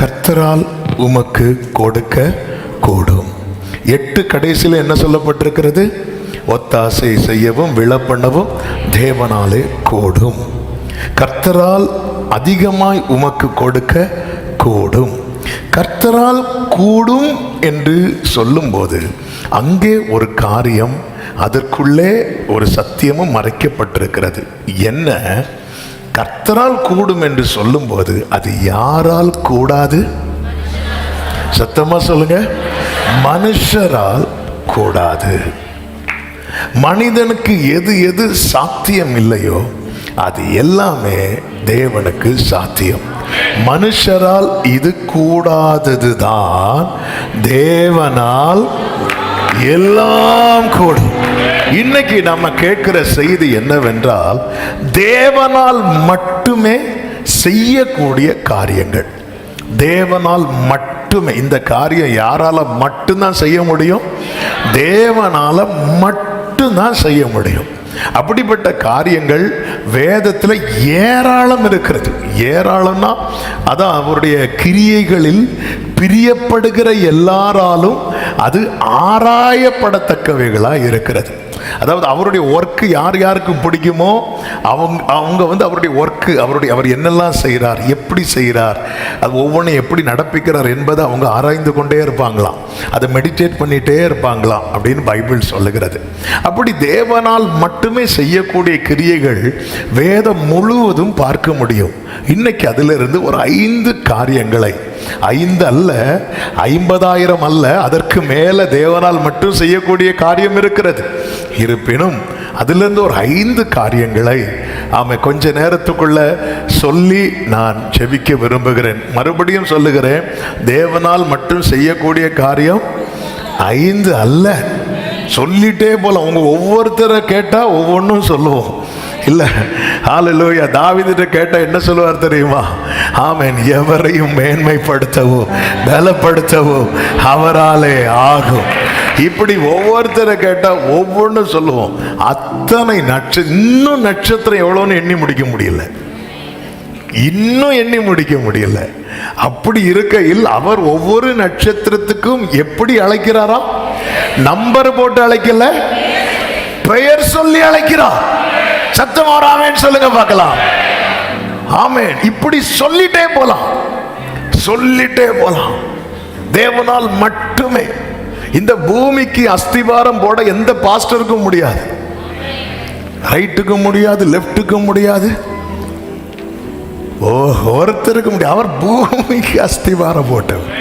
கர்த்தரால் உமக்கு கொடுக்க கூடும். 8 கடைசியில் என்ன சொல்லப்பட்டிருக்கிறது? ஒத்தாசை செய்யவும் விழப்பண்ணவும் தேவனாலே கூடும். கர்த்தரால் அதிகமாய் உமக்கு கொடுக்க கூடும். கர்த்தரால் கூடும் என்று சொல்லும்போது அங்கே ஒரு காரியம், அதற்குள்ளே ஒரு சத்தியமும் மறைக்கப்பட்டிருக்கிறது. என்ன? கர்த்தரால் கூடும் என்று சொல்லும்போது அது யாரால் கூடாது? சத்தமா சொல்லுங்க. மனுஷரால் கூடாது. மனிதனுக்கு எது எது சாத்தியம் இல்லையோ அது எல்லாமே தேவனுக்கு சாத்தியம். மனுஷரால் இது கூடாததுதான் தேவனால் எல்லாம் கூடும். இன்னைக்கு நம்ம கேட்கிற செய்தி என்னவென்றால், தேவனால் மட்டுமே செய்யக்கூடிய காரியங்கள். தேவனால் மட்டுமே. இந்த காரியம் யாரால மட்டும்தான் செய்ய முடியும்? தேவனால மட்டும்தான் செய்ய முடியும். அப்படிப்பட்ட காரியங்கள் வேதத்தில் ஏராளம் இருக்கிறது. ஏராளம்னா அதான் அவருடைய கிரியைகளில் பிரியப்படுகிற எல்லாராலும் அது ஆராயப்படத்தக்கவைகளாக இருக்கிறது. அதாவது அவருடைய ஒர்க்கு யார் யாருக்கு பிடிக்குமோ அவங்க அவருடைய ஒர்க்கு, அவர் என்னெல்லாம் செய்கிறார், எப்படி செய்கிறார், அது ஒவ்வொன்றும் எப்படி நடப்பிக்கிறார் என்பதை அவங்க ஆராய்ந்து கொண்டே இருப்பாங்களாம். அதை மெடிடேட் பண்ணிகிட்டே இருப்பாங்களாம் அப்படின்னு பைபிள் சொல்லுகிறது. அப்படி தேவனால் மட்டுமே செய்யக்கூடிய கிரியைகள் வேதம் முழுவதும் பார்க்க முடியும். இன்னைக்கு அதிலிருந்து ஒரு 5 காரியங்களை, 5 அல்ல, 50,000 அல்ல, அதற்கு மேல தேவனால் மட்டும் செய்யக்கூடிய காரியம் இருக்கிறது. இருப்பினும் அதிலிருந்து ஒரு 5 காரியங்களை கொஞ்ச நேரத்துக்குள்ள சொல்லி நான் ஜெபிக்க விரும்புகிறேன். மறுபடியும் சொல்லுகிறேன், தேவனால் மட்டும் செய்யக்கூடிய காரியம் 5 அல்ல. சொல்லிட்டே போல. உங்க ஒவ்வொருத்தரை கேட்டா ஒவ்வொன்றும் சொல்லுவோம் இல்ல. ஹல்லேலூயா. தாவீதுட்ட கேட்டா என்ன சொல்லுவார் தெரியுமா? ஆமென். எவரையும் மேன்மைப்படுத்தவோ பலப்படுத்தவோ அவராலே ஆகும். இப்படி ஒவ்வொருத்தரை கேட்டா ஒவ்வொன்றும் சொல்லுவோம். அத்தனை இன்னும் நட்சத்திரம் எவ்வளோன்னு எண்ணி முடிக்க முடியல. இன்னும் எண்ணி முடிக்க முடியல. அப்படி இருக்கையில் அவர் ஒவ்வொரு நட்சத்திரத்துக்கும் எப்படி அழைக்கிறாரா? நம்பர் போட்டு அழைக்கல, பெயர் சொல்லி அழைக்கிறார். சத்தம் ஆமென் சொல்லுங்க பார்க்கலாம். ஆமென். இப்படி சொல்லிட்டே போலாம், சொல்லிட்டே போலாம். தேவனால் மட்டுமே. இந்த பூமிக்கு அஸ்திவாரம் போட எந்த பாஸ்டருக்கும் முடியாது, ரைட்டுக்கும் முடியாது, லெப்டுக்கும் முடியாது, ஒருத்தருக்கு முடியாது. அவர் பூமிக்கு அஸ்திவாரம் போட்டவர்.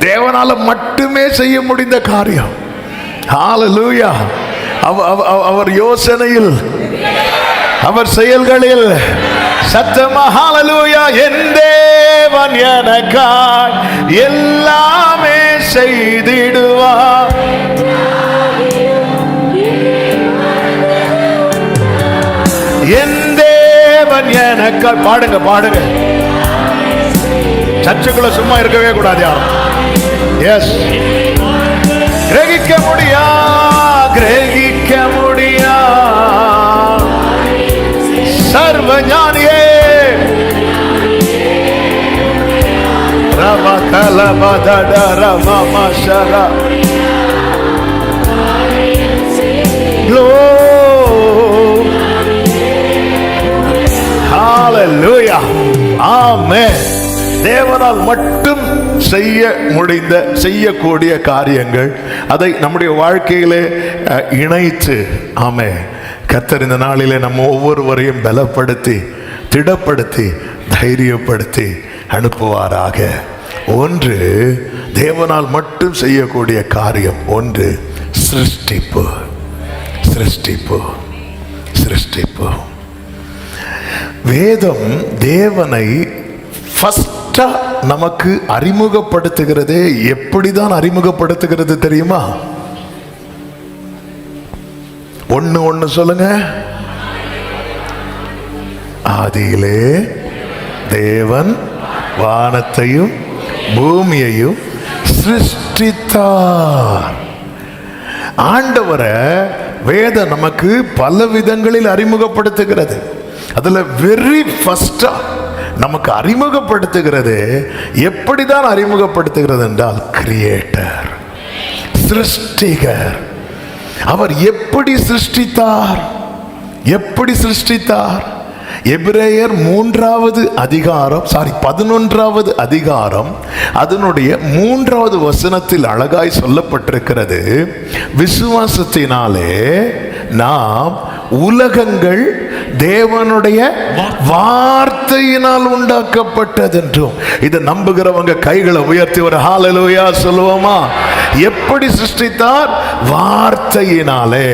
தேவனால மட்டுமே செய்ய முடிந்த காரியம். ஹல்லேலூயா. அவர் யோசனையில், அவர் செயல்களில் சத்தமா ஹல்லேலூயா. என் தேவன் எனக்காய் எல்லாமே செய்திடுவார். என் தேவன் எனக்காய். பாடுங்க பாடுங்க. சர்ச்சுக்குள்ள சும்மா இருக்கவே கூடாது யாரும். எஸ். கிரகிக்க முடியா, கிரகிக்க முடியா சர்வ ஞானியே. ரம கலம தட ரம மஷர லோ. ஹல்லேலூயா. ஆமென். தேவனால் மட்டும் செய்யக்கூடிய காரியங்கள், அதை நம்முடைய வாழ்க்கையிலே இணைத்து கர்த்தர் இந்த நாளிலே நம்ம ஒவ்வொருவரையும் பலப்படுத்தி, திடப்படுத்தி, தைரியப்படுத்தி அனுப்புவாராக. ஒன்று, தேவனால் மட்டும் செய்யக்கூடிய காரியம். ஒன்று, சிருஷ்டிப்பு. சிருஷ்டிப்பு, சிருஷ்டிப்பு. வேதம் தேவனை ஃபர்ஸ்டா நமக்கு அறிமுகப்படுத்துகிறதே எப்படிதான் அறிமுகப்படுத்துகிறது தெரியுமா? ஒன்னு சொல்லுங்க. ஆதியிலே தேவன் வானத்தையும் பூமியையும் சிருஷ்டித்தார். ஆண்டவரை வேதம் நமக்கு பல விதங்களில் அறிமுகப்படுத்துகிறது. அதுல வெரி ஃபர்ஸ்டா நமக்கு அறிமுகப்படுத்துகிறது. எப்படிதான் அறிமுகப்படுத்துகிறது என்றால், கிரியேட்டர், சிருஷ்டிகர். அவர் எப்படி சிருஷ்டித்தார்? எப்படி சிருஷ்டித்தார்? எபிரேயர் 11வது அதிகாரம் அதனுடைய 3வது வசனத்தில் அழகாய் சொல்லப்பட்டிருக்கிறது, விசுவாசத்தினாலே நாம் உலகங்கள் தேவனுடைய வார்த்தையினால் உண்டாக்கப்பட்டது என்றும். இதை நம்புகிறவங்க கைகளை உயர்த்தி ஒரு ஹல்லேலூயா சொல்லுவோமா? எப்படி சிருஷ்டித்தார்? வார்த்தையினாலே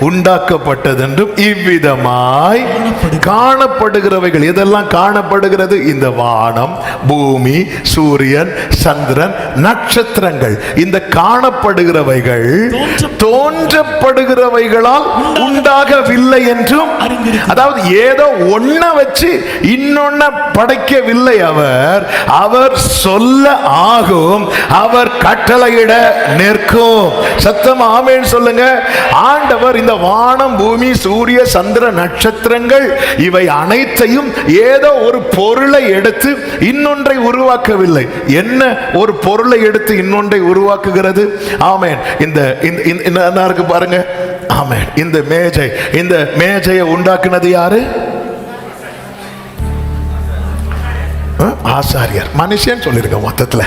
உண்டாக்கப்பட்டது என்றும் இவ்விதமாய் காணப்படுகிறவைகள். எதெல்லாம் காணப்படுகிறது? இந்த வானம், பூமி, சூரியன், சந்திரன், நட்சத்திரங்கள். இந்த காணப்படுகிறவைகள் தோன்றப்படுகிறவைகளால் உண்டாகவில்லை என்றும். அதாவது ஏதோ ஒன்ன வச்சு இன்னொன்ன படைக்கவில்லை. அவர் சொல்ல ஆகும், அவர் கட்டளையிட நிற்கும். சத்தம் ஆமென் சொல்லுங்க. ஆண்டவர் இந்த வானம், பூமி, சூரிய, சந்திர, நட்சத்திரங்கள் இவை அனைத்தையும் ஏதோ ஒரு பொருளை எடுத்து இன்னொன்றை உருவாக்கவில்லை. என்ன ஒரு பொருளை எடுத்து இன்னொன்றை உருவாக்குகிறது? ஆமென். இந்த இருக்கு பாருங்க. ஆமென். இந்த மேஜையை உண்டாக்குனது யாரு? ஆசாரியர். மனுஷன் சொல்லிருக்க மொத்தத்தில்.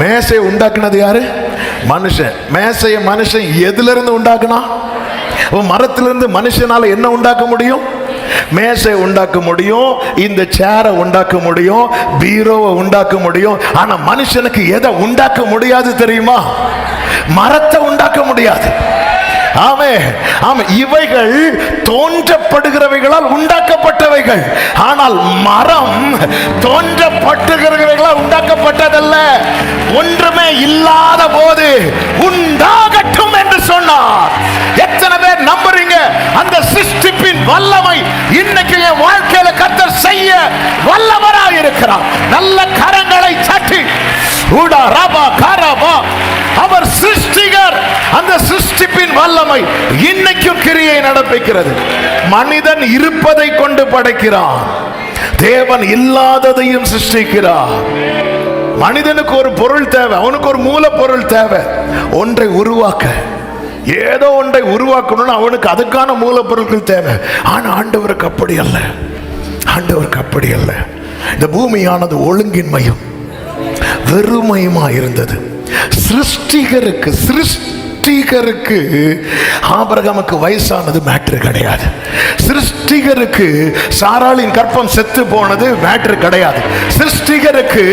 மேசையை உண்டாக்குனது யாரு? மனுஷன். மேசையை மனுஷன் எதுல இருந்து உண்டாக்குனா? மரத்திலிருந்து மனுஷனால என்ன உண்டாக்க முடியும்? மேசை உண்டாக்க முடியும், இந்த சேரை உண்டாக்க முடியும், பீரோவை உண்டாக்க முடியும். ஆனா மனுஷனுக்கு எதை உண்டாக்க முடியாது தெரியுமா? மரத்தை உண்டாக்க முடியாது. இவைகள் தோன்றப்படுகிறவைகளால் உண்டாக்கப்பட்டவைகள். ஆனால் மரம் தோன்றப்படுகிறவைகளால் உண்டாக்கப்பட்டதல்ல. ஒன்றுமே இல்லாத போது உண்டாகட்டும் என்று சொன்னார். எத்தனை பேர் நம்புறீங்க? அந்த சிருஷ்டிப்பின் வல்லமை இன்னைக்கு என் வாழ்க்கையில கர்த்தர் செய்ய வல்லவராய் இருக்கிறார். நல்ல கரங்களை தட்டி அவர் சிருஷ்டிகர். அந்த சிருஷ்டிப்பின் வல்லமை இன்னைக்கும் கிரியை நடப்பிக்கிறது. மனிதன் இருப்பதை கொண்டு படைக்கிறான், தேவன் இல்லாததையும் சிருஷ்டிக்கிறார். மனிதனுக்கு ஒரு பொருள் தேவை, அவனுக்கு ஒரு மூலப்பொருள் தேவை. ஒன்றை உருவாக்க, ஏதோ ஒன்றை உருவாக்கணும்னு அவனுக்கு அதுக்கான மூலப்பொருட்கள் தேவை. ஆனா ஆண்டவருக்கு அப்படி அல்ல. ஆண்டவருக்கு அப்படி அல்ல. இந்த பூமியானது ஒழுங்கின்மையும் வெறுமையுமா இருந்தது. சிருஷ்டிகருக்கு ஆபிரகாமுக்கு வயசானது மேட்ரு கிடையாது. சிருஷ்டிகருக்கு சாராளின் கற்பம் செத்து போனது மேட்ரு கிடையாது. சிருஷ்டிகருக்கு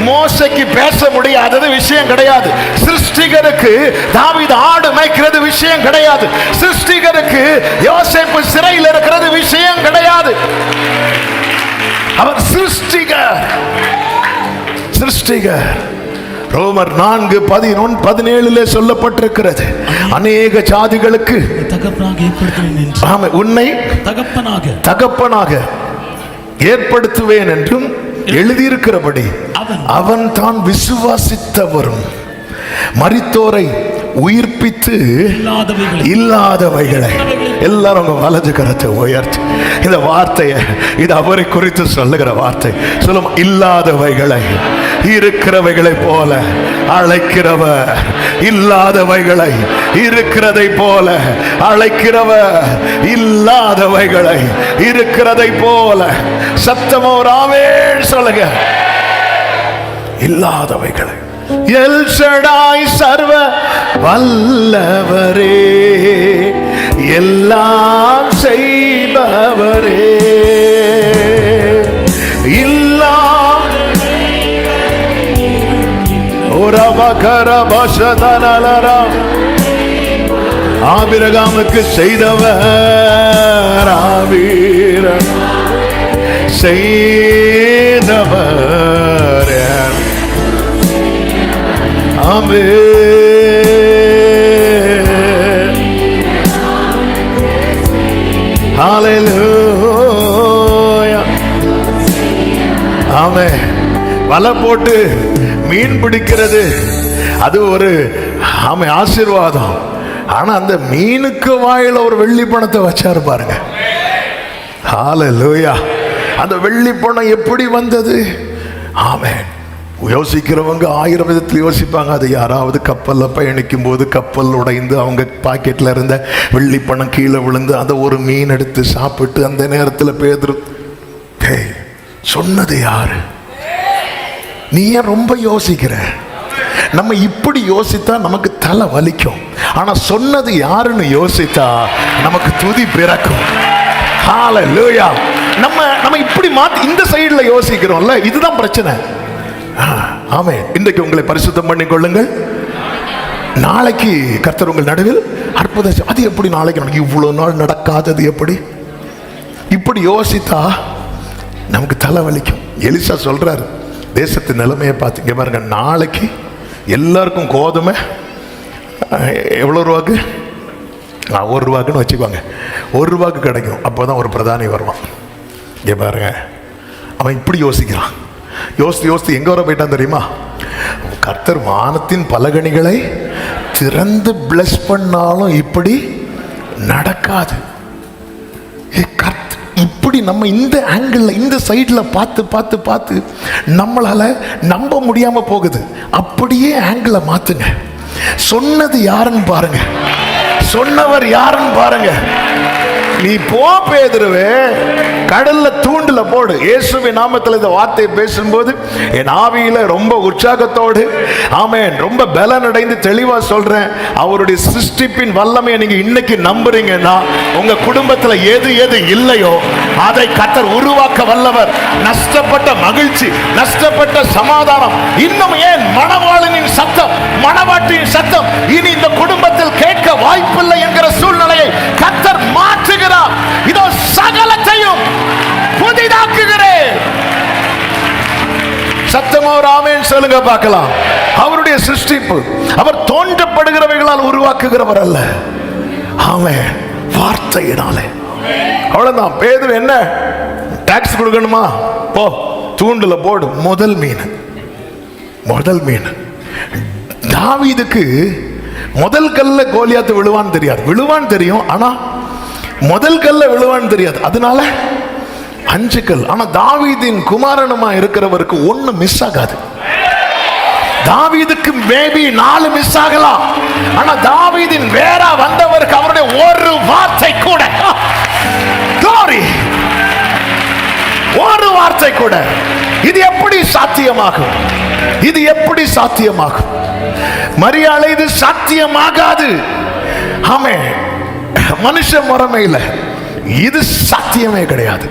மோசைக்கு பேச முடியாதது விஷயம் கிடையாது. சிருஷ்டிகருக்கு தாவீது ஆடு மேய்க்கிறது விஷயம் கிடையாது. சிருஷ்டிகருக்கு யோசேப்பு சிறையில் இருக்கிறது விஷயம் கிடையாது. அவர் சிருஷ்டிகர். ரோமர் 4:11-17 சொல்லப்பட்டிருக்கிறது, அநேக ஜாதிகளுக்கு உன்னை தகப்பனாக ஏற்படுத்துவேன் என்றும் எழுதியிருக்கிறபடி அவன் தான் விசுவாசித்தவரும் மரித்தோரை உயிர்ப்பித்து இல்லாதவைகளை. எல்லாரும் வலது கரத்தை உயர்த்தி இந்த வார்த்தையை, இது அவரை குறித்து சொல்லுகிற வார்த்தை. சொல்லும், இல்லாதவைகளை இருக்கிறவைகளை போல அழைக்கிறவர், இல்லாதவைகளை இருக்கிறதை போல அழைக்கிறவர், இல்லாதவைகளை இருக்கிறதை போல. சத்தமோ ஆமென் சொல்லுங்க. இல்லாதவைகளை. எல் ஷடாய் சர்வ வல்லவரே, எல்லாம் செய்பவரே, ஆபிரகாமுக்கு செய்தவர், செய்தவர். வலை போட்டு மீன் பிடிக்கிறது அது ஒரு ஆசீர்வாதம். ஆனா அந்த மீனுக்கு வாயில ஒரு வெள்ளி பணத்தை வச்சாரு பாருங்க. ஹல்லேலூயா. அந்த வெள்ளி பணம் எப்படி வந்தது? ஆமென். யோசிக்கிறவங்க 1000 விதத்தில் யோசிப்பாங்க. அது யாராவது கப்பலில் பயணிக்கும் போது கப்பல் உடைந்து அவங்க பாக்கெட்டில் இருந்த வெள்ளி பணம் கீழே விழுந்து அதை ஒரு மீன் எடுத்து சாப்பிட்டு அந்த நேரத்தில் பேதுரு, சொன்னது யாரு? நீ ஏன் ரொம்ப யோசிக்கிற? நம்ம இப்படி யோசித்தா நமக்கு தலை வலிக்கும். ஆனா சொன்னது யாருன்னு யோசித்தா நமக்கு துதி பிறக்கும். ஹல்லேலூயா. நம்ம இப்படி மாத்தி இந்த சைடுல யோசிக்கிறோம்ல, இதுதான் பிரச்சனை. ஆமென். இன்றைக்கு உங்களை பரிசுத்தம் பண்ணி கொள்ளுங்கள். நாளைக்கு கர்த்தர் உங்கள் நடுவில் அற்புதம். அது எப்படி நாளைக்கு நடக்கும்? இவ்வளவு நாள் நடக்காதது எப்படி? இப்படி யோசித்தா நமக்கு தலை வலிக்கும். எலிசா சொல்றாரு, தேசத்து நிலைமையை பார்த்தீங்க பாருங்க, நாளைக்கு எல்லாருக்கும் கோதுமை எவ்வளோ ரூபாய்க்கு? 1 ரூபாய்க்குன்னு வச்சுக்கோங்க. 1 ரூபாய்க்கு கிடைக்கும். அப்போதான் ஒரு பிரதானி வருவான். இங்கே பாருங்க, அவன் இப்படி யோசிக்கிறான். யோசித்து எங்க வர போயிட்டான் தெரியுமா? கர்த்தர் வானத்தின் பலகணிகளை திறந்து பிளஸ் பண்ணாலும் இப்படி நடக்காது. இப்படி நம்ம இந்த ஆங்கிள் இந்த சைடில் பார்த்து நம்மளால நம்ப முடியாம போகுது. அப்படியே ஆங்கிளை மாத்துங்க. சொன்னது யாருன்னு பாருங்க, சொன்னவர் யாருன்னு பாருங்க. நீ போ பேதுருவே, கடல்ல தூண்டுல போடு. இயேசுவின் நாமத்தில் இந்த வார்த்தையை பேசும்போது என் ஆவியில ரொம்ப உற்சாகத்தோடு, ஆமென், ரொம்ப பலன் அடைந்து தெளிவா சொல்றேன். அவருடைய சிருஷ்டிப்பின் வல்லமையை நீங்க இன்னைக்கு நம்புறீங்கன்னா உங்க குடும்பத்துல எது இல்லையோ அதை கர்த்தர் உருவாக்க வல்லவர். நஷ்டப்பட்ட மகிழ்ச்சி, நஷ்டப்பட்ட சமாதானம், இன்னும் ஏன் மணவாளனின் சத்தம், மணவாட்டியின் சத்தம் இனி இந்த குடும்பத்தில் கேட்க வாய்ப்பில்லை என்கிற சூழ்நிலையை கர்த்தர் மாற்றுகிறார். இதோ சகலத்தையும் புதிதாக்குகிறேன். சத்தமா ஒரு ஆமென் சொல்லுங்க பார்க்கலாம். அவருடைய சிருஷ்டிப்பு, அவர் தோன்றப்படுகிறவைகளால் உருவாக்குகிறவர் அல்ல. ஆமென். வார்த்தையினாலே. அவ்வளவுதான். பேதுரு என்ன டாக்ஸ் கொடுக்கணுமா? போ தூண்டுல போடு. முதல் மீன். தாவீதுக்கு முதல் கல்ல கோலியாத்து விழுவான்னு தெரியாது. விழுவான்னு தெரியும், ஆனா முதல் கல்ல விழுவான்னு தெரியாது. அதனால 5 கல். ஆனா தாவீதின் குமாரனுமா இருக்கிறவருக்கு 1 மிஸ் ஆகாது. தாவீதுக்கு மேபி 4 மிஸ் ஆகலாம். ஆனா தாவீதின் வேற வந்தவருக்கு அவருடைய ஒரு வார்த்தை கூட, ஒரு வார்த்தை கூட. இது எப்படி சாத்தியமாகும்? இது எப்படி சாத்தியமாகும்? மரியாதை, இது சாத்தியமாகாது. ஆமென். மனுஷ முறைமையில இது சாத்தியமே கிடையாது.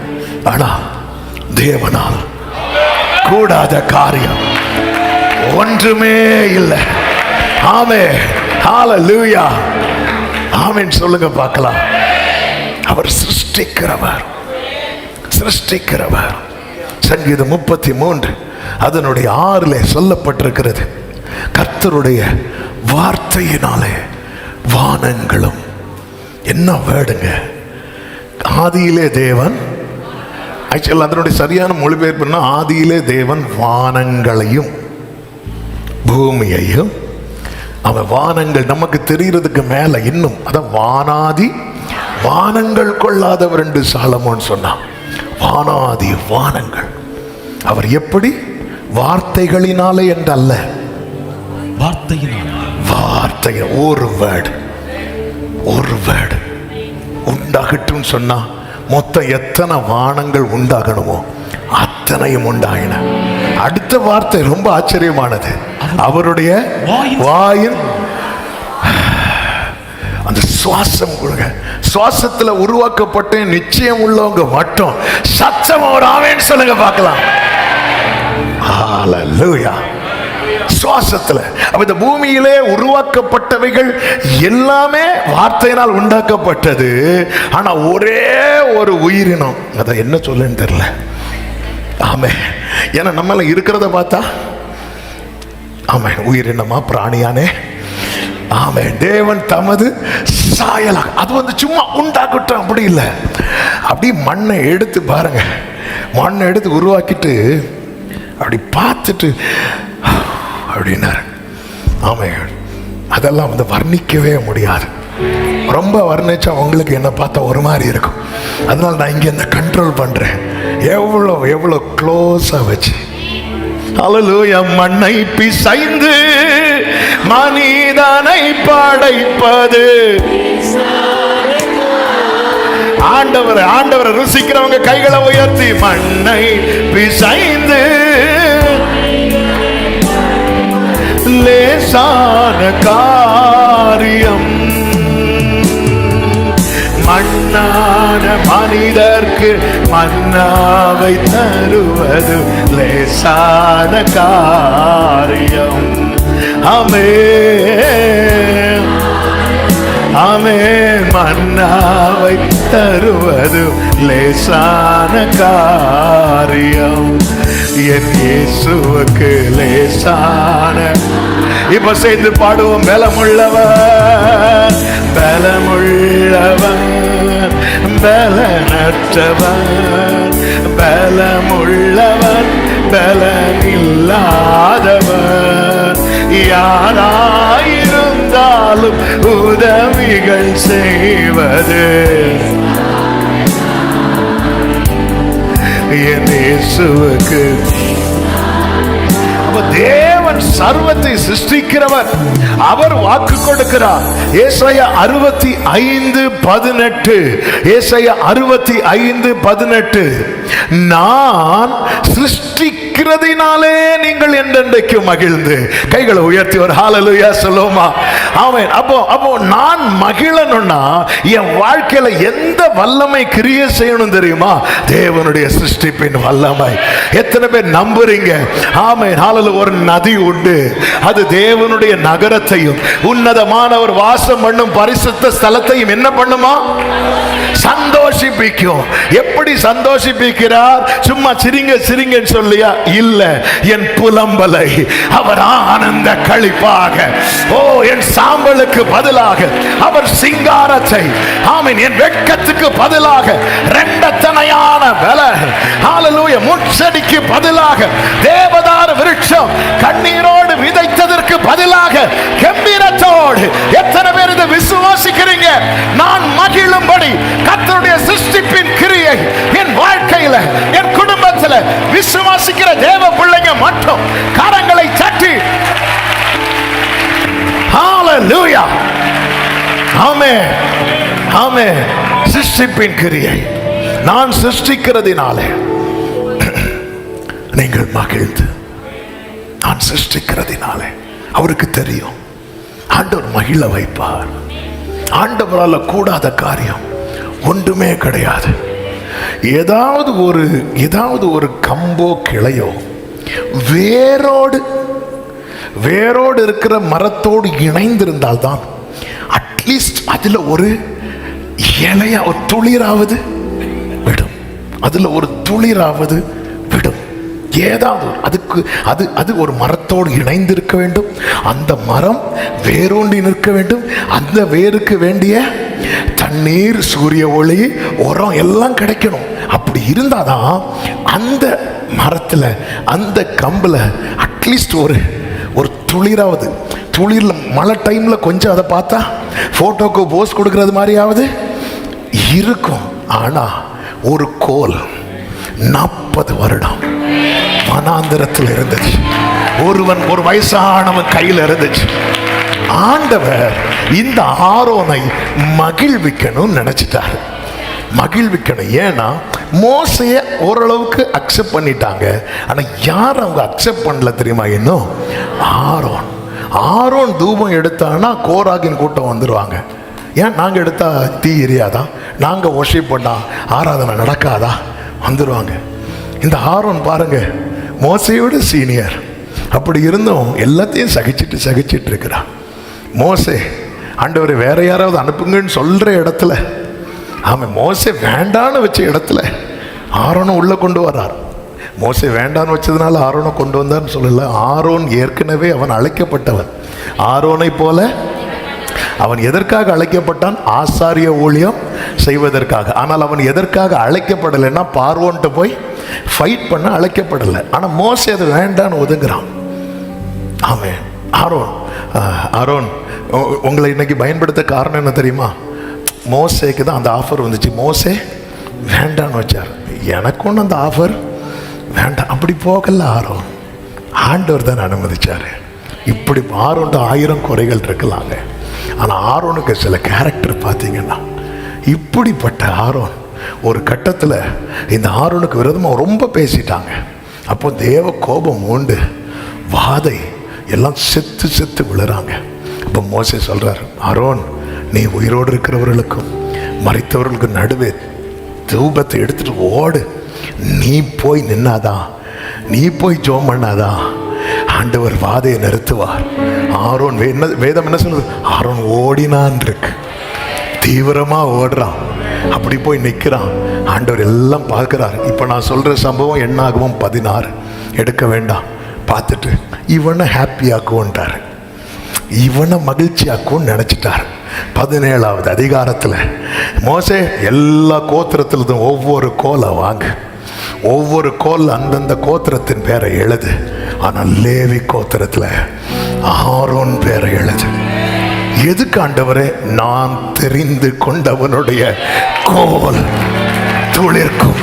ஆனா தேவனால் கூடாத காரியம் ஒன்றுமே இல்லை. ஆமென். ஹல்லேலூயா. ஆமென் சொல்லுங்க பார்க்கலாம். அவர் சிருஷ்டிக்கிறவர். சங்கீதம் 33 அதனுடைய 6 சொல்லப்பட்டிருக்கிறது, கர்த்தருடைய வார்த்தையினாலே வானங்களும். என்ன வேர்டுங்க? ஆதியிலே தேவன். ஆக்சுவலா அதனுடைய சரியான மொழிபெயர்ப்புன்னா, ஆதியிலே தேவன் வானங்களையும் பூமியையும். அவன் வானங்கள் நமக்கு தெரிகிறதுக்கு மேல இன்னும், அதான் வானாதி வானங்கள் கொள்ளாதவர் என்று சாலமோன் சொன்னான். வானாதி வானங்கள். அவர் எப்படி? வார்த்தைகளினாலே என்றல்ல, வார்த்தை. ஒரு வேர்டு உண்டாகட்டும் சொன்னா மொத்தம் எத்தனை வானங்கள் உண்டாகணுமோ அத்தனையும் உண்டாயின. அடுத்த வார்த்தை ரொம்ப ஆச்சரியமானது. அவருடைய வாயின் அந்த சுவாசம் கொடுங்க. சுவாசத்துல உருவாக்கப்பட்ட நிச்சயம் உள்ளவங்க மட்டும் சத்தம் ஒரு ஆமென் சொல்லுங்க பார்க்கலாம். ஹல்லேலூயா. சுவாசத்துல இந்த பூமியிலே உருவாக்கப்பட்டவைகள் எல்லாமே வார்த்தையினால் உண்டாக்கப்பட்டது. ஆனா ஒரே ஒரு உயிரினம், அதை என்ன சொல்லுன்னு தெரியல. ஆமே. ஏன்னா நம்மள இருக்கிறத பார்த்தா ஆமே உயிரினமா பிராணியானே. ஆமே. தேவன் தமது சாயலா, அது சும்மா உண்டாக்கட்டும் அப்படி இல்லை. அப்படி மண்ணை எடுத்து பாருங்க, மண்ணை எடுத்து உருவாக்கிட்டு அப்படி பார்த்துட்டு அப்படின்னாரு. ஆமே. அதெல்லாம் வர்ணிக்கவே முடியாது. ரொம்ப வர்ணிச்சா உங்களுக்கு என்ன பார்த்தா ஒரு மாதிரி இருக்கும். அதனால நான் இங்கே என்ன கண்ட்ரோல் பண்றேன். எவ்வளவு எவ்வளவு க்ளோஸா வச்சு. அல்லேலூயா. மண்ணை பிசைந்து மனிதனை படைப்பது. ஆண்டவரை ஆண்டவரை ருசிக்கிறவங்க கைகளை உயர்த்தி, மண்ணை பிசைந்து லேசான காரியம், மண்ணான மனிதர்க்கு மன்னாவை தருவது லேசான காரியம். ஆமென் ஆமென். மன்னாவை தருவது லேசான காரியம். என் இயேசுவுக்கு லேசான. இப்ப சேர்ந்து பாடுவோம். பலமுள்ளவர் பலமுள்ளவர் பலனற்றவர், பலமுள்ளவர் பலனில்லாதவர், யாராயிருந்தாலும் உதவிகள் செய்வது என் இயேசுவுக்கு. தேவன் சர்வத்தை சிருஷ்டிக்கிறவர், அவர் வாக்கு கொடுக்கிறார். ஏசாயா 65:18, ஏசாயா 65:18, நான் சிருஷ்டிக்கிறதினாலே நீங்கள் என்றென்றைக்கு மகிழ்ந்து. கைகளை உயர்த்தி ஒரு ஹல்லேலூயா சொல்லுவோமா? ஆமென். அப்போ நான் மகிழணும்னா என் வாழ்க்கையில எந்த வல்லமை கிரியை செய்யணும் தெரியுமா? தேவனுடைய சிருஷ்டிப்பின் வல்லமை. எத்தனை பேர் நம்புறீங்க? ஆமென். ஹல்லேலூயா. ஒரு நதி உண்டு, அது தேவனுடைய நகரத்தையும் உன்னதமானவர் வாசம் பண்ணும் பரிசுத்த ஸ்தலத்தையும் என்ன பண்ணுமா? சந்தோஷிப்பிக்கும். எப்படி சந்தோஷிப்பிக்கிறார்? சும்மா சிரிங்க சிரிங்கன்னு சொல்லியா? இல்ல, என் புலம்பலை அவர் ஆனந்த களிப்பாக, ஓ என் சாம்பலுக்கு பதிலாக அவர் சிங்காரத்தை, ஆமென், என் வெட்கத்துக்கு பதிலாக இரண்டத்தனையான பல, ஹல்லேலூயா, முட்செடிக்கு பதிலாக தேவதாரு விருட்சம், கண்ணீரோடு விதைத்ததற்கு பதிலாக கம்பீரத்தோடு. எத்தனை பேர் இதை விசுவாசிக்கிறீங்க? நான் மகிழும்படி கர்த்தருடைய சிருஷ்டிப்பின் கிரியை என் வாழ்க்கையில, என் குடும்பத்தில் விசுவாசிக்கிற தேவ பிள்ளைங்க மட்டும் கரங்களை தட்டி ஹல்லேலூயா. ஆமென் ஆமென். சிருஷ்டிப்பின் கிரியை நான் சிருஷ்டிக்கிறதினாலே நீங்கள் மகிழ்ந்து. நான் சிருஷ்டிக்கிறதினாலே அவருக்கு தெரியும், ஆண்டவர் மகிழ வைப்பார். ஆண்டவரால கூடாத காரியம் ஒன்றுமே கிடையாது. ஏதாவது ஒரு கம்போ கிளையோ வேரோடு இருக்கிற மரத்தோடு இணைந்திருந்தால் தான் அட்லீஸ்ட் அதுல ஒரு இலையா ஒரு துளிராவது விடும். அதுல ஒரு துளிராவது விடும். ஏதாவது அது ஒரு மரத்தோடு இணைந்திருக்க வேண்டும். அந்த மரம் வேரோண்டி நிற்க வேண்டும். அந்த வேருக்கு வேண்டிய தண்ணீர், சூரிய ஒளி, உரம் எல்லாம் கிடைக்கணும். அப்படி இருந்தாதான் அந்த மரத்துல, அந்த கம்புல அட்லீஸ்ட் ஒரு துளிராவது, துளிர்ல மழை டைம்ல கொஞ்சம் அதை பார்த்தா போட்டோக்கு போஸ் கொடுக்கறது மாதிரியாவது இருக்கும். ஆனா ஒரு கோல் 40 வருடம் வனாந்திரத்தில் இருந்துச்சு. ஒரு வயசானவன் கையில் இருந்துச்சு. ஆண்டவர் இந்த ஆரோனை மகிழ்விக்கணும்னு நினைச்சிட்டாரு. மகிழ்விக்கணும். ஏன்னா மோசைய ஓரளவுக்கு அக்செப்ட் பண்ணிட்டாங்க. ஆனா யார் அவங்க அக்செப்ட் பண்ணல தெரியுமா? இன்னும் ஆரோன் தூபம் எடுத்தானா கோராகின் கூட்டம் வந்துருவாங்க. ஏன் நாங்க எடுத்தா தீ எரியாதா? நாங்க வொர்ஷிப் பண்ணா ஆராதனை நடக்காதா? வந்துருவாங்க. இந்த ஆரோன் பாருங்க, மோசையோட சீனியர். அப்படி இருந்தும் எல்லாத்தையும் சகிச்சிட்டு இருக்கிறான். மோசே ஆண்டவரை வேற யாராவது அனுப்புங்கன்னு சொல்ற இடத்துல, அவன் மோசே வேண்டான்னு வச்ச இடத்துல ஆரோனை உள்ள கொண்டு வர்றார். மோசே வேண்டான்னு வச்சதுனால ஆரோனை கொண்டு வந்தான்னு சொல்லல. ஆரோன் ஏற்கனவே அவன் அழைக்கப்பட்டவன். ஆரோனை போல அவன் எதற்காக அழைக்கப்பட்டான்? ஆசாரிய ஊழியம் செய்வதற்காக. ஆனால் அவன் எதற்காக அழைக்கப்படலைன்னா பார்வோன்ட்டு போய் ஃபைட் பண்ண அழைக்கப்படலை. ஆனால் மோசே அது வேண்டான்னு ஒதுங்குறான். ஆமென். ஆரோன் உங்களை இன்னைக்கு பயன்படுத்த காரணம் என்ன தெரியுமா? மோசேக்கு தான் அந்த ஆஃபர் வந்துச்சு. மோசே வேண்டான்னு வச்சார். எனக்கு ஒன்று அந்த ஆஃபர் வேண்டாம், அப்படி போகல ஆரோன். ஆண்டவர் தான் அனுமதிச்சார். இப்படி ஆரோன் 1000 குறைகள் இருக்கலாங்க, ஆனால் ஆரோனுக்கு சில கேரக்டர் பார்த்தீங்கன்னா, இப்படிப்பட்ட ஆரோன் ஒரு கட்டத்தில் இந்த ஆரோனுக்கு விரோதமாக ரொம்ப பேசிட்டாங்க. அப்போ தேவ கோபம் உண்டு, வாதை எல்லாம் செத்து செத்து விழுறாங்க. அப்போ மோசே சொல்றார், ஆரோன் நீ உயிரோடு இருக்கிறவர்களுக்கும் மரித்தவர்களுக்கு நடுவே தூபத்தை எடுத்துட்டு ஓடு. நீ போய் நின்னாதான், நீ போய் ஜோம் பண்ணாதான் ஆண்டவர் வாதையை நிறுத்துவார். ஆரோன் வேதம் என்ன சொல்லுது? ஆரோன் ஓடினான் இருக்கு, தீவிரமா ஓடுறான், அப்படி போய் நிற்கிறான். ஆண்டவர் எல்லாம் பார்க்கிறார். இப்போ நான் சொல்ற சம்பவம் என்னாகவும் 16 எடுக்க வேண்டாம், பார்த்துட்டு இவனை ஹாப்பியாக்குவோன்ட்டார், இவனை மகிழ்ச்சியாக்குவோன்னு நினைச்சிட்டார். 17வது அதிகாரத்தில் மோசே எல்லா கோத்திரத்திலும் ஒவ்வொரு கோலை வாங்கு, ஒவ்வொரு கோல் அந்தந்த கோத்திரத்தின் பேரை எழுது. ஆனால் லேவி கோத்திரத்தில் ஆரோன் பேரை எழுது. எதுக்கு ஆண்டவரே? நான் தெரிந்து கொண்டவனுடைய கோல் துளிர்க்கும்.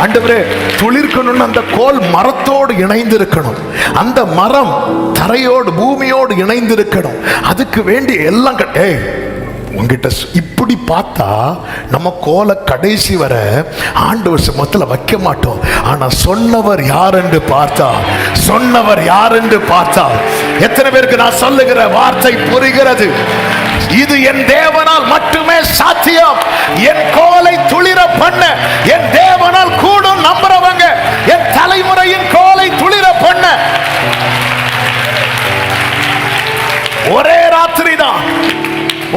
ஆண்டவரே துளிர்க்கணும்னு அந்த கோல் மரத்தோடு இணைந்து இருக்கணும், அந்த மரம் தரையோடு பூமியோடு இணைந்து இருக்கணும். அதுக்கு வேண்டிய எல்லாம் உங்ககிட்ட இப்படி பார்த்தா நம்ம கோலை கடைசி வர ஆண்டவர் சமூகத்தில் வைக்க மாட்டோம். ஆனா சொன்னவர் யார் என்று பார்த்தா, சொன்னவர் யார் என்று பார்த்தா, எத்தனை பேருக்கு நான் சொல்லுகிற வார்த்தை புரிகிறது? இது என் தேவனால் மட்டுமே சாத்தியம். என் கோலை துளிர பண்ண என் தேவனால் கூடும் நம்புறவங்க, என் தலைமுறையின் கோலை துளிர பண்ண ஒரே ராத்திரி தான்,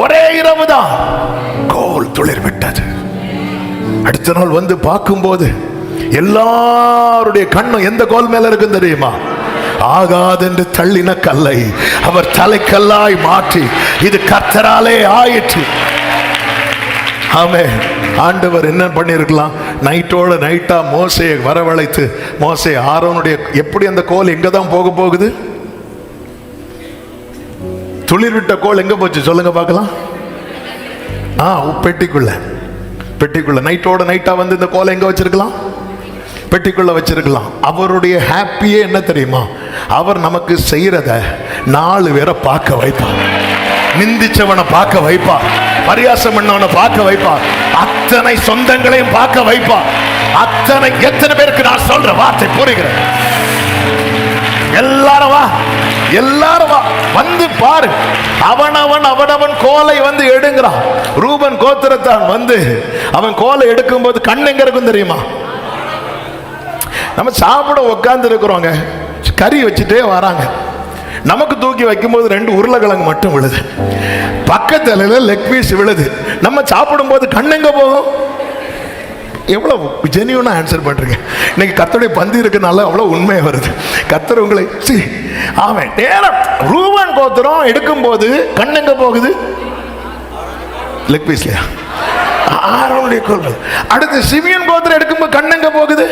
ஒரே இரவு தான் கோல் துளிர் விட்டது. அடுத்த நாள் வந்து பார்க்கும்போது எல்லாருடைய கண்ணும் எந்த கோல் மேல இருக்கு தெரியுமா? ஆகாதென்று தள்ளின கல்லை அவர் தலைக்கல்லாய் மாற்றி இது கர்த்தராலே ஆயிற்று. ஆமென். ஆண்டவர் என்ன பண்ணிருக்கலாம்? நைட்டோட நைட்டா மோசேயை வரவழைத்து, மோசே ஆரோனுடைய எப்படி அந்த கோல் எங்க தான் போக போகுது? துளிர் விட்ட கோல் எங்க போச்சு சொல்லுங்க பார்க்கலாம். பெட்டிக்குள்ள, பெட்டிக்குள்ள நைட்டோட நைட்டா வந்து இந்த கோலை எங்க வச்சிருக்கலாம்? பெட்டிக்குள்ள வச்சிருக்கலாம். அவருடைய ஹாப்பியே என்ன தெரியுமா? அவர் நமக்கு செய்யறத 4 பேரை பார்க்க வைப்பார், நிந்திச்சவனை பார்க்க வைப்பார், பரியாசம் பண்ணவனை பார்க்க வைப்பார், அத்தனை சொந்தங்களையும் பார்க்க வைப்பார். அத்தனை எத்தனை பேருக்கு நான் சொல்ற வார்த்தை புரிகிறது? எல்லாரும் வா, எல்லாரும் வா, வந்து பாரு. அவனவன் கோலை வந்து எடுங்கிறான். ரூபன் கோத்திரத்தான் வந்து அவன் கோலை எடுக்கும் போது கண் எங்க இருக்கும் தெரியுமா? நம்ம சாப்பிட உட்கார்ந்து இருக்கிறோங்க, கறி வச்சுட்டே வராங்க, நமக்கு தூக்கி வைக்கும் போது 2 உருளைக்கிழங்கு மட்டும் விழுது, பக்கத்துல லெக் பீஸ் விழுது. நம்ம சாப்பிடும் போது கண் எங்க போகும்? எவ்வளவு ஜெனியூனா ஆன்சர் பண்றீங்க. இன்னைக்கு கர்த்தருடைய பந்தி இருக்கனால அவ்வளவு உண்மையா வருது. கர்த்தர் உங்களை அவன் நேரம் ரூபன் கோத்திரம் எடுக்கும் போது கண் எங்க போகுது? லெக் பீஸ்லயா? ஆரோனுடைய கோல்கள். அடுத்து சிமியன் கோத்திரம் எடுக்கும்போது கண் எங்க போகுது?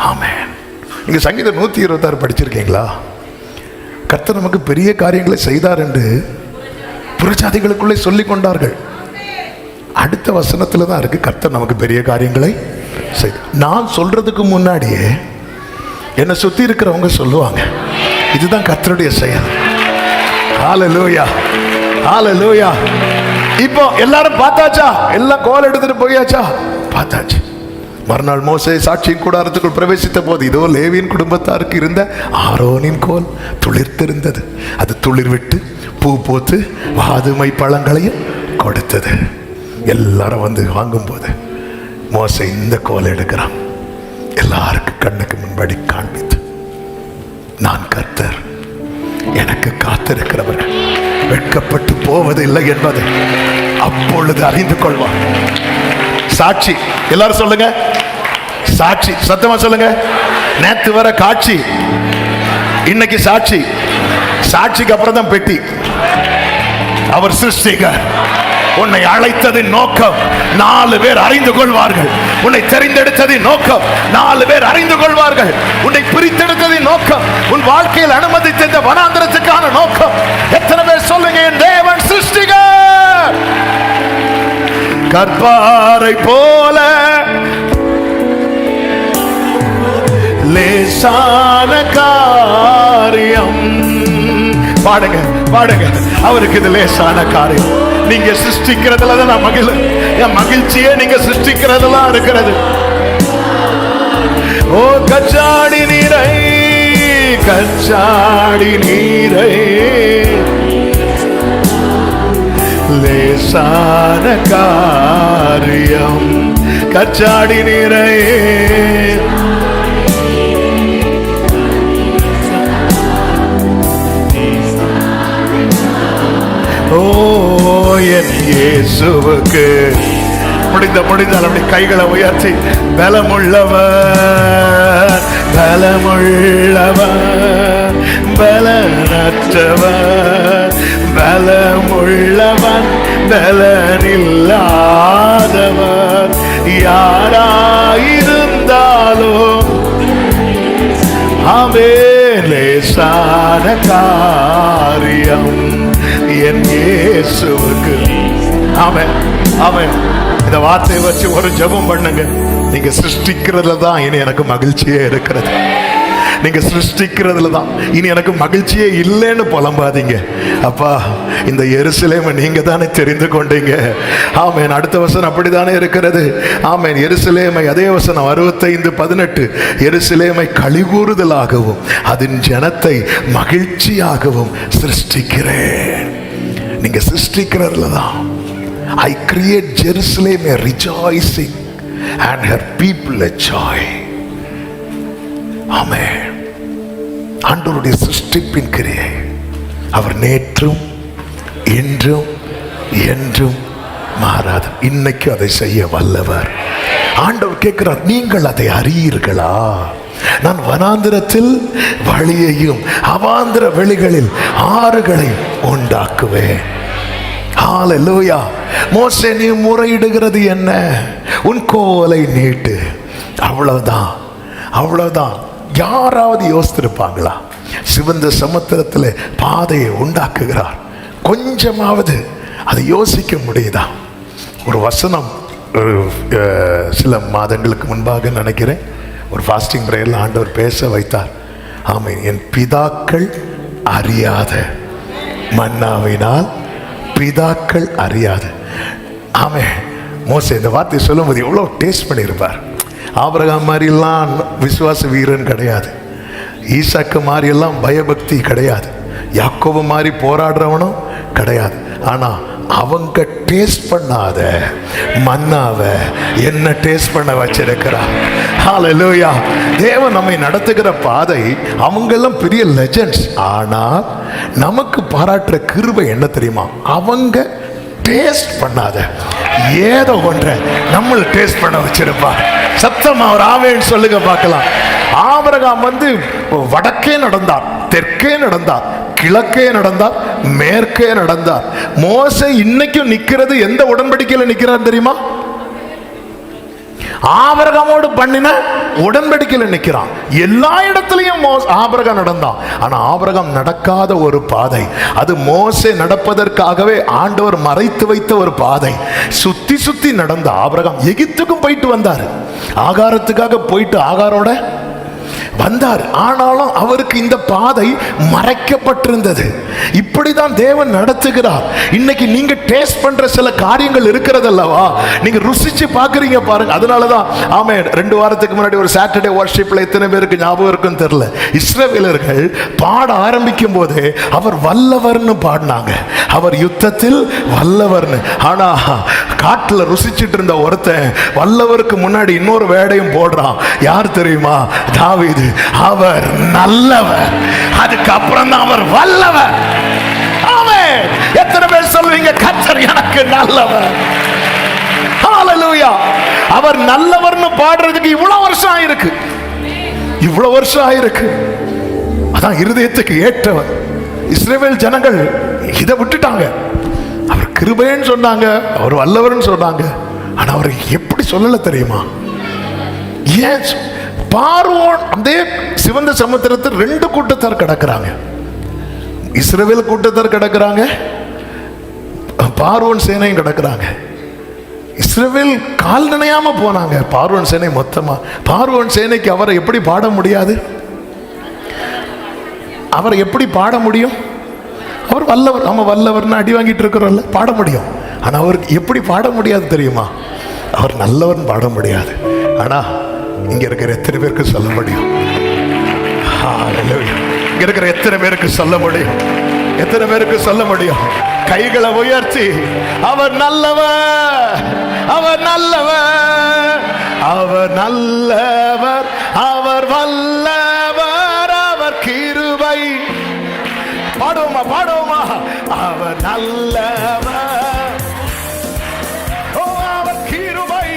ஆமென். இங்க சங்கீதம் 126 படிச்சிருக்கீங்களா? கர்த்தர் நமக்கு பெரிய காரியங்களை செய்தார் என்று புறஜாதிகளுக்குள்ளே சொல்லிக் கொண்டார்கள். அடுத்த வசனத்துல தான் இருக்கு, கர்த்தர் நமக்கு பெரிய காரியங்களை நான் சொல்றதுக்கு முன்னாடியே என்னை சுத்தி இருக்கிறவங்க சொல்லுவாங்க, இதுதான் கர்த்தருடைய செயல். ஹல்லேலூயா, ஹல்லேலூயா. இப்போ எல்லாரும் பார்த்தாச்சா? எல்லாம் கோல் எடுத்துட்டு போயாச்சா? பார்த்தாச்சு. மறுநாள் மோசே சாட்சியின் கூடாரத்துக்குள் பிரவேசித்த போது இதோ லேவியின் குடும்பத்தாருக்கு இருந்த ஆரோனின் கோல் துளிர்த்திருந்தது. அது துளிர் விட்டு பூ பூத்து வாதுமை பழங்களையும் கொடுத்தது. எல்லாரும் வந்து வாங்கும் போது மோசே இந்த கோலை எடுக்கிறான், எல்லாருக்கும் கண்ணுக்கு முன்படி காண்பித்து, நான் கர்த்தர், எனக்கு காத்திருக்கிறவர்கள் வெட்கப்பட்டு போவதில்லை என்பதை அப்பொழுது அறிந்து கொள்வார். சாட்சி, எல்லாரும் சொல்லுங்க சாட்சி, சத்தமா சொல்லுங்க. நேத்து வர காட்சி, இன்னைக்கு சாட்சி, சாட்சிக்கு அப்புறம் தான் பெட்டி. அவர் சிருஷ்டிகர். உன்னை அழைத்ததின் நோக்கம் 4 பேர் அறிந்து கொள்வார்கள். உன்னை தெரிந்தெடுத்ததின் நோக்கம் 4 பேர் அறிந்து கொள்வார்கள். உன்னை பிரித்தெடுத்ததின் நோக்கம், உன் வாழ்க்கையில் அனுமதித்த இந்த வனாந்திரத்துக்கான நோக்கம். எத்தனை பேர் சொல்லுங்க, என் தேவன் சிருஷ்டிகர். கற்பாறை போல லேசான காரியம். பாடுங்க பாடுங்க, அவருக்கு இது லேசான காரியம். நீங்க சிருஷ்டிக்கிறதுல தான் என் மகிழ்ச்சியே நீங்க சிருஷ்டிக்கிறதுலாம் இருக்கிறது. ஓ கச்சாடி நீரை, கச்சாடி நீரை லேசான காரியம். கச்சாடி நீரை ஓ என் இயேசுவுக்கு முடிந்தால் அப்படி கைகளை உயர்த்தி பலமுள்ளவர் பலமுள்ளவர் பலனற்றவர் பலமுள்ளவன் பலனில்லாதவர் யாராயிருந்தாலும் லேசான காரியம் என் இயேசுவுக்கு. ஆமென் ஆமென். இந்த வார்த்தையை வச்சு ஒரு ஜெபம் பண்ணுங்க. நீங்க சிருஷ்டிக்கிறதுல தான் இனி எனக்கு மகிழ்ச்சியே இருக்கிறது. நீங்க சிருஷ்டிக்கிறதுல தான் இனி எனக்கு மகிழ்ச்சியே இல்லைன்னு புலம்பாதீங்க. அப்பா, இந்த எருசலேமை நீங்க தானே தெரிந்து கொண்டீங்க. ஆமென். அடுத்த வசனம் அப்படித்தானே இருக்கிறது. ஆமென். எருசலேமை, அதே வசனம் 65:18, எருசலேமை களிகூறுதலாகவும் அதன் ஜனத்தை மகிழ்ச்சியாகவும் சிருஷ்டிக்கிறேன். நீங்க சிருஷ்டிக்கிறதுல தான். I create Jerusalem a rejoicing and her people a joy. ஆமென். ஆண்டவருடைய சிருஷ்டிப்பின் கிரியை அவர் நேற்றும் இன்றும் என்றும் மாறாத. இன்னைக்கு அதை செய்ய வல்லவர். ஆண்டவர் கேட்கிறார், நீங்கள் அதை அறியீர்களா? நான் வனாந்திரத்தில் வழியையும் அவாந்திர வெளிகளில் ஆறுகளையும் உண்டாக்குவேன். ஹல்லேலூயா. மோசே, நீ முறையிடுகிறது என்ன? உன் கோலை நீட்டு. அவ்வளவுதான், அவ்வளவுதான். யாராவது யோசித்திருப்பாங்களா? சிவந்த சமுத்திரத்தில் பாதையை உண்டாக்குகிறார். கொஞ்சமாவது அதை யோசிக்க முடியுதா? ஒரு வசனம் சில மாதங்களுக்கு முன்பாக நினைக்கிறேன், ஒரு ஃபாஸ்டிங் பிரேயரில் ஆண்டவர் பேச வைத்தார். ஆமென். என் பிதாக்கள் அறியாத மன்னாவினால் பிதாக்கள் அறியாது. ஆமென். மோசே இந்த வார்த்தை சொல்லும் போது எவ்வளோ டேஸ்ட் பண்ணியிருப்பார். ஆபிரகாம் மாதிரிலாம் விசுவாச வீரன் கிடையாது. ஈசாக்கு மாதிரியெல்லாம் பயபக்தி கிடையாது. யாக்கோபு மாதிரி போராடுறவனும் கிடையாது. ஆனால் அவங்க டேஸ்ட் பண்ணாத மன்னாவை என்ன டேஸ்ட் பண்ண வச்சிருக்கிறார். ஹல்லேலூயா. தேவன் நம்மை நடத்துகிற பாதை, அவங்கெல்லாம் பெரிய லெஜெண்ட்ஸ். ஆனால் நமக்கு பாராட்டுற கிருபை என்ன தெரியுமா? அவங்க டேஸ்ட் பண்ணாத ஏதோ ஒன்றை நம்மள டேஸ்ட் பண்ண வச்சிருப்பார். சத்தமா ஒரு ஆமென் சொல்லுங்க பார்க்கலாம். ஆபிரகாம் வடக்கே நடந்தார், தெற்கே நடந்தார், கிழக்கே நடந்தார், மேற்கே நடந்தார். மோசே இன்னைக்கும் நிக்கிறது எந்த உடன்படிக்கையில நிக்கிறார் தெரியுமா? ஆபிரகாமோடு பண்ணின உடன்படிக்கையில நிக்கிறான். எல்லா இடத்துலயும் ஆபிரகாம் நடந்தான். ஆனா ஆபிரகாம் நடக்காத ஒரு பாதை, அது மோசே நடப்பதற்காகவே ஆண்டவர் மறைத்து வைத்த ஒரு பாதை. சுத்தி சுத்தி நடந்த ஆபிரகாம் எகிப்துக்கும் போயிட்டு வந்தார். ஆகாரத்துக்காக போயிட்டு ஆகாரோட வந்தார். ஆனாலும் அவருக்கு இந்த பாதை மறைக்கப்பட்டிருந்தது. இப்படிதான் தேவன் நடத்துகிறார். இன்னைக்கு நீங்க டேஸ்ட் பண்ற சில காரியங்கள் இருக்கிறது அல்லவா, நீங்க ருசிச்சு பாக்குறீங்க பாருங்க. அதனாலதான் ஆமென். 2 வாரத்துக்கு முன்னாடி ஒரு சாட்டர்டே வர்ஷிப்ல எத்தனை பேருக்கு ஞாபகம் இருக்குன்னு தெரியல, இஸ்ரவேலர்கள் பாட ஆரம்பிக்கும் போதே அவர் வல்லவர்னு பாடினாங்க. அவர் யுத்தத்தில் வல்லவர்னு. ஆனா காட்டுல ருசிச்சிட்டு இருந்த ஒருத்தன் வல்லவருக்கு முன்னாடி இன்னொரு வேடையும் போடுறான். யார் தெரியுமா? தாவீது. அவர் நல்லவர், அதுக்கப்புறம் தான் அவர் வல்லவர். ஆமென். எத்தனை பேர் சொல்வீங்க கர்த்தர் எனக்கு நல்லவர்? ஹல்லேலூயா. அவர் நல்லவர்னு பாடுறதுக்கு இவ்வளவு வருஷம் ஆயிருக்கு, இவ்வளவு வருஷம் ஆயிருக்கு. அதான் இருதயத்துக்கு ஏற்றவர். இஸ்ரவேல் ஜனங்கள் இதை விட்டுட்டாங்க. அவர் கிருபைன்னு சொன்னாங்க, அவர் வல்லவர்னு சொன்னாங்க. ஆனா அவர் எப்படி சொல்லல தெரியுமா? ஏன்? பார்வோன் அதே சிவந்த சமுத்திரத்தில் 2 கூட்டத்தார் கிடக்கிறாங்க. இஸ்ரவேல் கூட்டத்தார் கிடக்கிறாங்க, பார்வோன் சேனையும் கிடக்கிறாங்க. இஸ்ரவேல் கால் நனையாம போனாங்க. பார்வோன் சேனை மொத்தமா. பார்வோன் சேனைக்கு அவரை எப்படி பாட முடியாது? அவரை எப்படி பாட முடியும்? அவர் வல்லவர். நம்ம வல்லவர்னு அடி வாங்கிட்டு இருக்கிறோம்ல, பாட முடியும். ஆனா அவருக்கு எப்படி பாட முடியாது தெரியுமா? அவர் நல்லவர்னு பாட முடியாது. ஆனா இங்க இருக்கிற எத்தனை பேருக்கு சொல்ல முடியும்? இங்க இருக்கிற எத்தனை பேருக்கு சொல்ல முடியும்? எத்தனை பேருக்கு சொல்ல முடியும்? கைகளை உயர்த்தி அவர் நல்லவர், அவர் நல்லவர், அவர் நல்லவர், அவர் வல்லவர், அவர் கிருபை. பாடுவோமா பாடுவோமா? அவர் நல்லவர், ஓ அவர் கிருபை.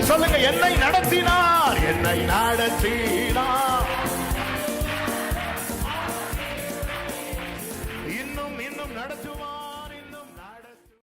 சொல்லுங்க, என்னை நடத்தினார், என்னை நடத்தினார்.